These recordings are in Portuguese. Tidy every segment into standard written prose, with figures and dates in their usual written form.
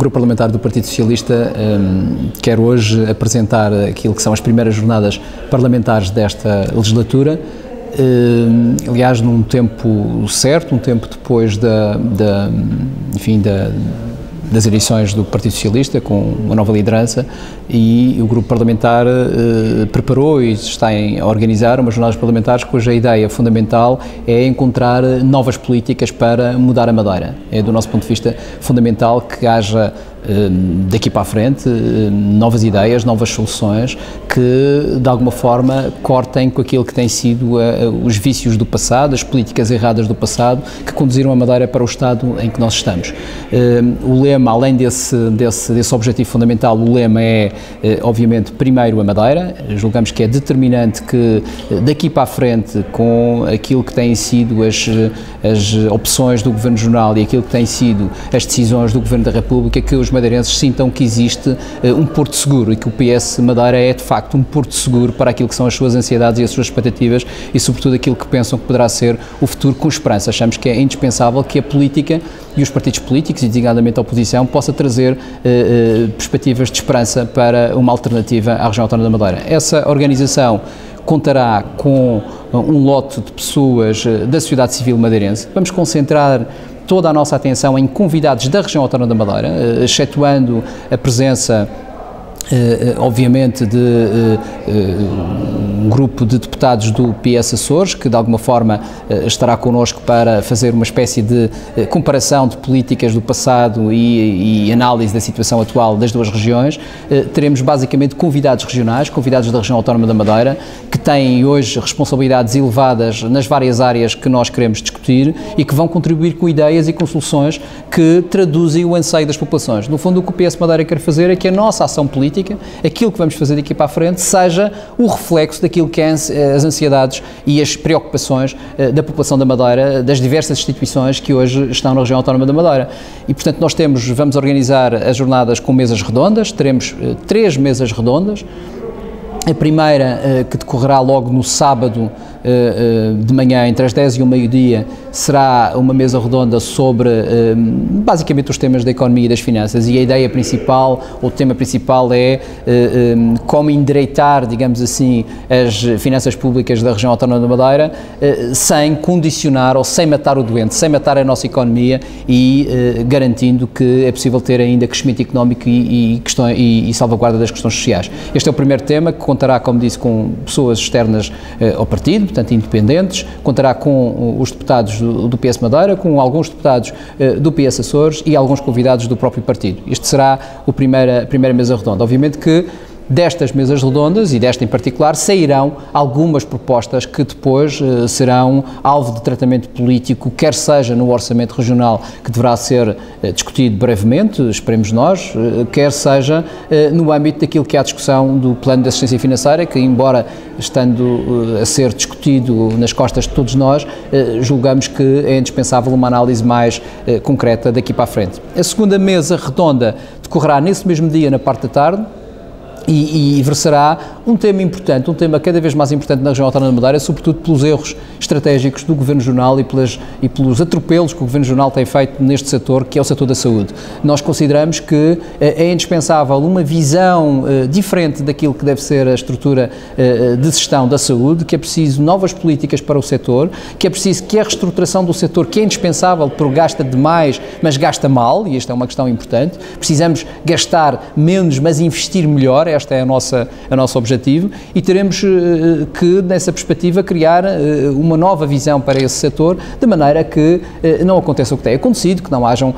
Grupo Parlamentar do Partido Socialista quer hoje apresentar aquilo que são as primeiras jornadas parlamentares desta legislatura, aliás, num tempo certo, um tempo depois das eleições do Partido Socialista, com uma nova liderança, e o Grupo Parlamentar preparou e está a organizar umas jornadas parlamentares cuja ideia fundamental é encontrar novas políticas para mudar a Madeira. É, do nosso ponto de vista, fundamental que haja daqui para a frente novas ideias, novas soluções que de alguma forma cortem com aquilo que tem sido os vícios do passado, as políticas erradas do passado que conduziram a Madeira para o estado em que nós estamos. O lema, além desse objetivo fundamental, o lema é obviamente primeiro a Madeira. Julgamos que é determinante que daqui para a frente, com aquilo que têm sido as opções do Governo Regional e aquilo que têm sido as decisões do Governo da República, que os madeirenses sintam que existe um porto seguro e que o PS Madeira é de facto um porto seguro para aquilo que são as suas ansiedades e as suas expectativas e sobretudo aquilo que pensam que poderá ser o futuro com esperança. Achamos que é indispensável que a política e os partidos políticos, e designadamente a oposição, possa trazer perspectivas de esperança para uma alternativa à região autónoma da Madeira. Essa organização contará com um lote de pessoas da sociedade civil madeirense. Vamos concentrar toda a nossa atenção em convidados da região autónoma da Madeira, excetuando a presença, obviamente, de um grupo de deputados do PS Açores, que de alguma forma estará connosco para fazer uma espécie de comparação de políticas do passado e análise da situação atual das duas regiões. Teremos basicamente convidados regionais, convidados da região autónoma da Madeira, que têm hoje responsabilidades elevadas nas várias áreas que nós queremos discutir e que vão contribuir com ideias e com soluções que traduzem o anseio das populações. No fundo, o que o PS Madeira quer fazer é que a nossa ação política, aquilo que vamos fazer daqui para a frente, seja o reflexo daquilo que é as ansiedades e as preocupações da população da Madeira, das diversas instituições que hoje estão na região autónoma da Madeira. E, portanto, vamos organizar as jornadas com mesas redondas, teremos 3 mesas redondas. A primeira, que decorrerá logo no sábado de manhã, entre as 10 e o meio-dia, será uma mesa redonda sobre basicamente os temas da economia e das finanças, e a ideia principal, ou o tema principal é como endireitar, digamos assim, as finanças públicas da região autónoma da Madeira sem condicionar ou sem matar o doente, sem matar a nossa economia e garantindo que é possível ter ainda crescimento económico e salvaguarda das questões sociais. Este é o primeiro tema, que contará, como disse, com pessoas externas ao partido, portanto independentes, contará com os deputados do PS Madeira, com alguns deputados do PS Açores e alguns convidados do próprio partido. Este será a primeira mesa redonda. Obviamente que destas mesas redondas, e desta em particular, sairão algumas propostas que depois serão alvo de tratamento político, quer seja no orçamento regional, que deverá ser discutido brevemente, esperemos nós, quer seja no âmbito daquilo que é a discussão do plano de assistência financeira, que, embora estando a ser discutido nas costas de todos nós, julgamos que é indispensável uma análise mais concreta daqui para a frente. A segunda mesa redonda decorrerá nesse mesmo dia, na parte da tarde, e versará um tema importante, um tema cada vez mais importante na região autónoma da Madeira, sobretudo pelos erros estratégicos do Governo Regional e pelos atropelos que o Governo Regional tem feito neste setor, que é o setor da saúde. Nós consideramos que é indispensável uma visão diferente daquilo que deve ser a estrutura de gestão da saúde, que é preciso novas políticas para o setor, que é preciso que a reestruturação do setor, que é indispensável porque gasta demais, mas gasta mal, e esta é uma questão importante, precisamos gastar menos, mas investir melhor. Este é o nosso objetivo, e teremos que, nessa perspectiva, criar uma nova visão para esse setor, de maneira que não aconteça o que tem acontecido, que não hajam,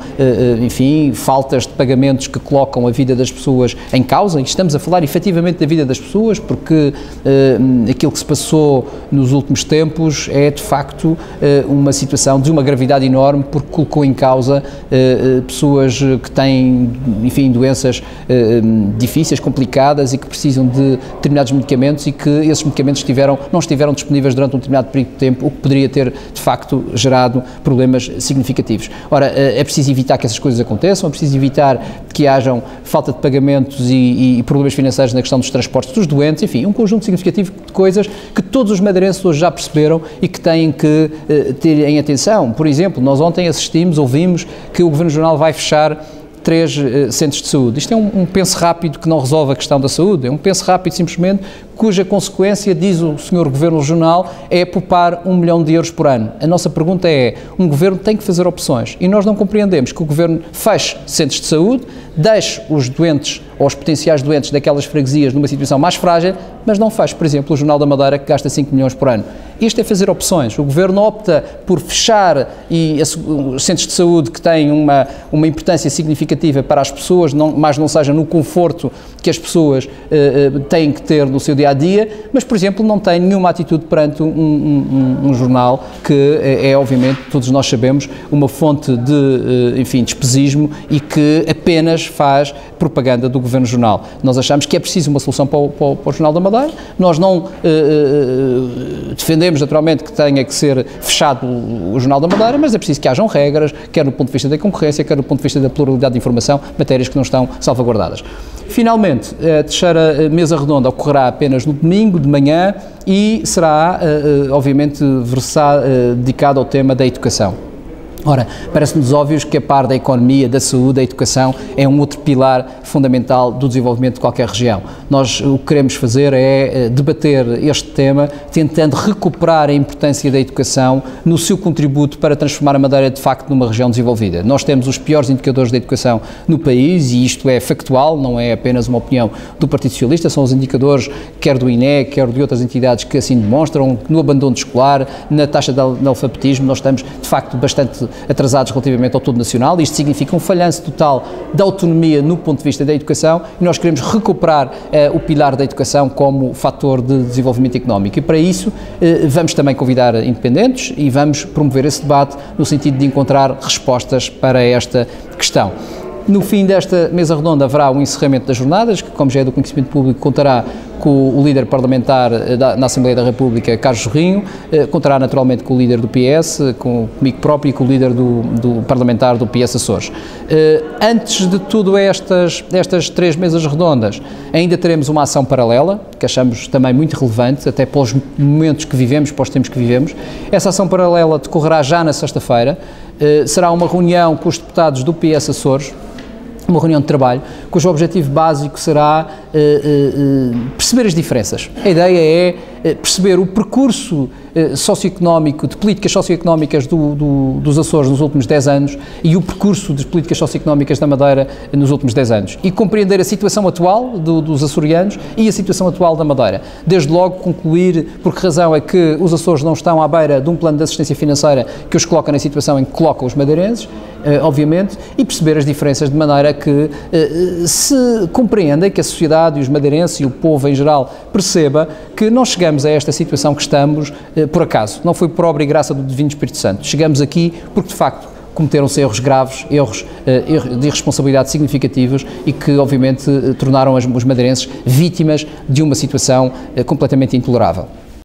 enfim, faltas de pagamentos que colocam a vida das pessoas em causa, e estamos a falar efetivamente da vida das pessoas, porque aquilo que se passou nos últimos tempos é, de facto, uma situação de uma gravidade enorme, porque colocou em causa pessoas que têm, enfim, doenças difíceis, complicadas, e que precisam de determinados medicamentos e que esses medicamentos não estiveram disponíveis durante um determinado período de tempo, o que poderia ter, de facto, gerado problemas significativos. Ora, é preciso evitar que essas coisas aconteçam, é preciso evitar que hajam falta de pagamentos e problemas financeiros na questão dos transportes dos doentes, enfim, um conjunto significativo de coisas que todos os madeirenses hoje já perceberam e que têm que ter em atenção. Por exemplo, nós ontem ouvimos que o Governo Regional vai fechar 3 centros de saúde. Isto é um penso rápido que não resolve a questão da saúde, é um penso rápido simplesmente cuja consequência, diz o Sr. Governo Regional, é poupar 1 milhão de euros por ano. A nossa pergunta é, um Governo tem que fazer opções e nós não compreendemos que o Governo feche centros de saúde, deixe os doentes ou os potenciais doentes daquelas freguesias numa situação mais frágil, mas não feche, por exemplo, o Jornal da Madeira que gasta 5 milhões por ano. Isto é fazer opções. O Governo opta por fechar os centros de saúde que têm uma importância significativa para as pessoas, mas não seja no conforto que as pessoas têm que ter no seu dia-a-dia, mas, por exemplo, não tem nenhuma atitude perante um jornal que é, obviamente, todos nós sabemos, uma fonte de, enfim, despesismo e que apenas faz propaganda do Governo Jornal. Nós achamos que é preciso uma solução para o Jornal da Madeira. Nós não defendemos naturalmente que tenha que ser fechado o Jornal da Madeira, mas é preciso que hajam regras, quer do ponto de vista da concorrência, quer do ponto de vista da pluralidade de informação, matérias que não estão salvaguardadas. Finalmente, a terceira mesa redonda ocorrerá apenas no domingo de manhã e será, obviamente, dedicada ao tema da educação. Ora, parece-nos óbvio que a par da economia, da saúde, a educação é um outro pilar fundamental do desenvolvimento de qualquer região. Nós o que queremos fazer é debater este tema, tentando recuperar a importância da educação no seu contributo para transformar a Madeira de facto numa região desenvolvida. Nós temos os piores indicadores da educação no país e isto é factual, não é apenas uma opinião do Partido Socialista, são os indicadores quer do INE, quer de outras entidades que assim demonstram, no abandono escolar, na taxa de analfabetismo, nós estamos de facto bastante atrasados relativamente ao todo nacional. Isto significa um falhanço total da autonomia no ponto de vista da educação e nós queremos recuperar o pilar da educação como fator de desenvolvimento económico e para isso vamos também convidar independentes e vamos promover esse debate no sentido de encontrar respostas para esta questão. No fim desta mesa redonda haverá um encerramento das jornadas, que, como já é do conhecimento público, contará com o líder parlamentar na Assembleia da República, Carlos Jorrinho, contará naturalmente com o líder do PS, comigo próprio e com o líder do parlamentar do PS Açores. Antes de tudo estas 3 mesas redondas, ainda teremos uma ação paralela, que achamos também muito relevante, até para os momentos que vivemos, para os tempos que vivemos. Essa ação paralela decorrerá já na sexta-feira, será uma reunião com os deputados do PS Açores, uma reunião de trabalho, cujo objetivo básico será perceber as diferenças. A ideia é perceber o percurso socioeconómico, de políticas socioeconómicas dos Açores nos últimos 10 anos e o percurso das políticas socioeconómicas da Madeira nos últimos 10 anos. E compreender a situação atual dos açorianos e a situação atual da Madeira. Desde logo concluir por que razão é que os Açores não estão à beira de um plano de assistência financeira que os coloca na situação em que coloca os madeirenses, obviamente, e perceber as diferenças de maneira que se compreenda que a sociedade e os madeirenses e o povo em geral perceba que não chegamos a esta situação que estamos por acaso, não foi por obra e graça do Divino Espírito Santo. Chegamos aqui porque, de facto, cometeram-se erros graves, erros de irresponsabilidade significativos e que, obviamente, tornaram os madeirenses vítimas de uma situação completamente intolerável.